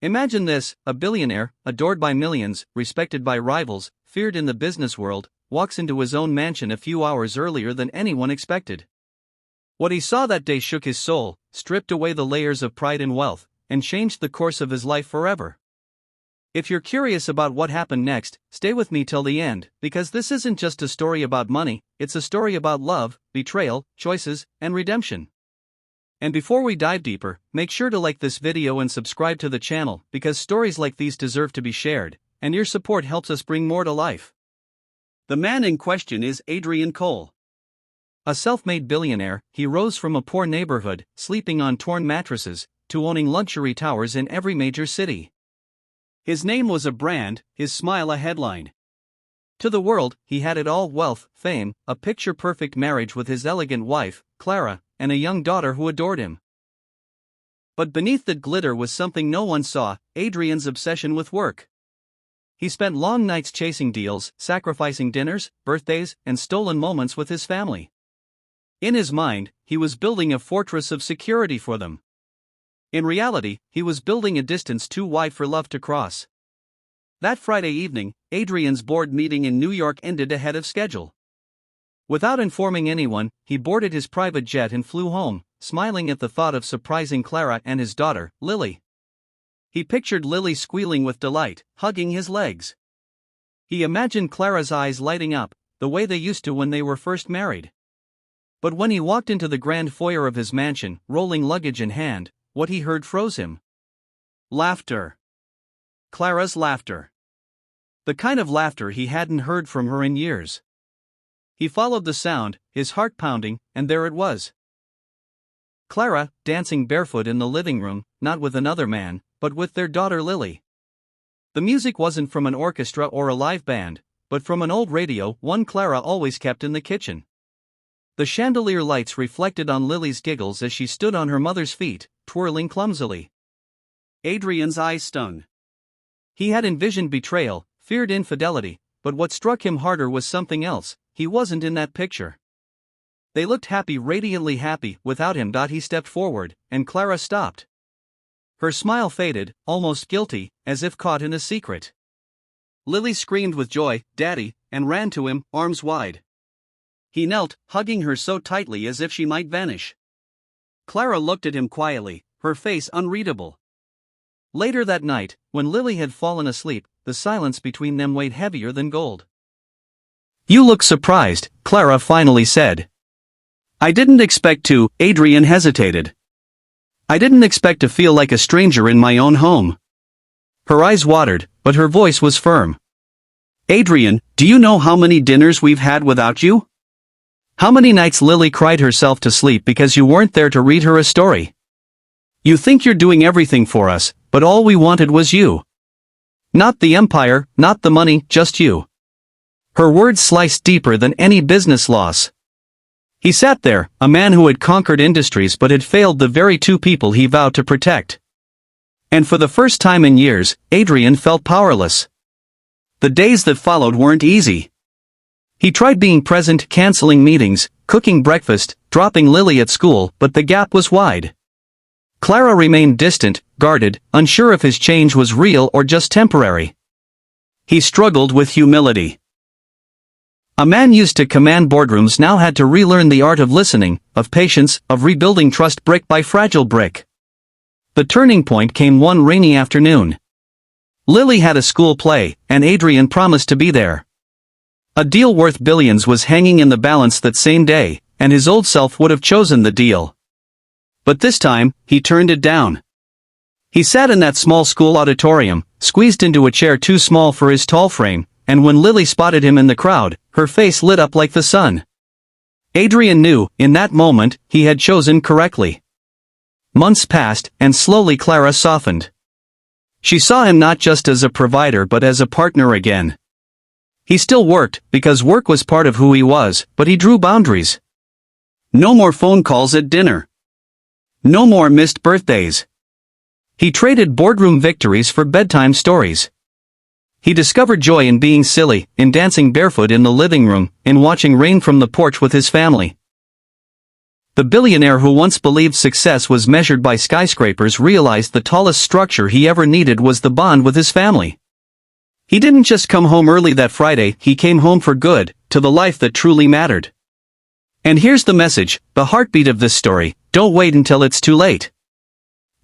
Imagine this: a billionaire, adored by millions, respected by rivals, feared in the business world, walks into his own mansion a few hours earlier than anyone expected. What he saw that day shook his soul, stripped away the layers of pride and wealth, and changed the course of his life forever. If you're curious about what happened next, stay with me till the end, because this isn't just a story about money, it's a story about love, betrayal, choices, and redemption. And before we dive deeper, make sure to like this video and subscribe to the channel, because stories like these deserve to be shared, and your support helps us bring more to life. The man in question is Adrian Cole. A self-made billionaire, he rose from a poor neighborhood, sleeping on torn mattresses, to owning luxury towers in every major city. His name was a brand, his smile a headline. To the world, he had it all: wealth, fame, a picture-perfect marriage with his elegant wife, Clara, and a young daughter who adored him. But beneath that glitter was something no one saw: Adrian's obsession with work. He spent long nights chasing deals, sacrificing dinners, birthdays, and stolen moments with his family. In his mind, he was building a fortress of security for them. In reality, he was building a distance too wide for love to cross. That Friday evening, Adrian's board meeting in New York ended ahead of schedule. Without informing anyone, he boarded his private jet and flew home, smiling at the thought of surprising Clara and his daughter, Lily. He pictured Lily squealing with delight, hugging his legs. He imagined Clara's eyes lighting up, the way they used to when they were first married. But when he walked into the grand foyer of his mansion, rolling luggage in hand, what he heard froze him. Laughter. Clara's laughter. The kind of laughter he hadn't heard from her in years. He followed the sound, his heart pounding, and there it was. Clara, dancing barefoot in the living room, not with another man, but with their daughter Lily. The music wasn't from an orchestra or a live band, but from an old radio, one Clara always kept in the kitchen. The chandelier lights reflected on Lily's giggles as she stood on her mother's feet, twirling clumsily. Adrian's eyes stung. He had envisioned betrayal, feared infidelity, but what struck him harder was something else: he wasn't in that picture. They looked happy, radiantly happy, without him. He stepped forward, and Clara stopped. Her smile faded, almost guilty, as if caught in a secret. Lily screamed with joy, "Daddy," and ran to him, arms wide. He knelt, hugging her so tightly as if she might vanish. Clara looked at him quietly, her face unreadable. Later that night, when Lily had fallen asleep, the silence between them weighed heavier than gold. "You look surprised," Clara finally said. "I didn't expect to," Adrian hesitated. "I didn't expect to feel like a stranger in my own home." Her eyes watered, but her voice was firm. "Adrian, do you know how many dinners we've had without you? How many nights Lily cried herself to sleep because you weren't there to read her a story? You think you're doing everything for us, but all we wanted was you. Not the empire, not the money, just you." Her words sliced deeper than any business loss. He sat there, a man who had conquered industries but had failed the very two people he vowed to protect. And for the first time in years, Adrian felt powerless. The days that followed weren't easy. He tried being present, canceling meetings, cooking breakfast, dropping Lily at school, but the gap was wide. Clara remained distant, guarded, unsure if his change was real or just temporary. He struggled with humility. A man used to command boardrooms now had to relearn the art of listening, of patience, of rebuilding trust brick by fragile brick. The turning point came one rainy afternoon. Lily had a school play, and Adrian promised to be there. A deal worth billions was hanging in the balance that same day, and his old self would have chosen the deal. But this time, he turned it down. He sat in that small school auditorium, squeezed into a chair too small for his tall frame, and when Lily spotted him in the crowd, her face lit up like the sun. Adrian knew, in that moment, he had chosen correctly. Months passed, and slowly Clara softened. She saw him not just as a provider but as a partner again. He still worked, because work was part of who he was, but he drew boundaries. No more phone calls at dinner. No more missed birthdays. He traded boardroom victories for bedtime stories. He discovered joy in being silly, in dancing barefoot in the living room, in watching rain from the porch with his family. The billionaire who once believed success was measured by skyscrapers realized the tallest structure he ever needed was the bond with his family. He didn't just come home early that Friday, he came home for good, to the life that truly mattered. And here's the message, the heartbeat of this story: don't wait until it's too late.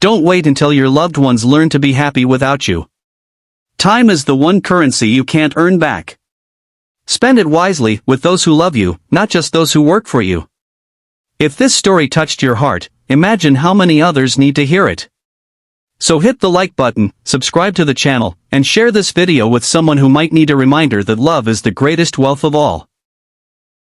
Don't wait until your loved ones learn to be happy without you. Time is the one currency you can't earn back. Spend it wisely, with those who love you, not just those who work for you. If this story touched your heart, imagine how many others need to hear it. So hit the like button, subscribe to the channel, and share this video with someone who might need a reminder that love is the greatest wealth of all.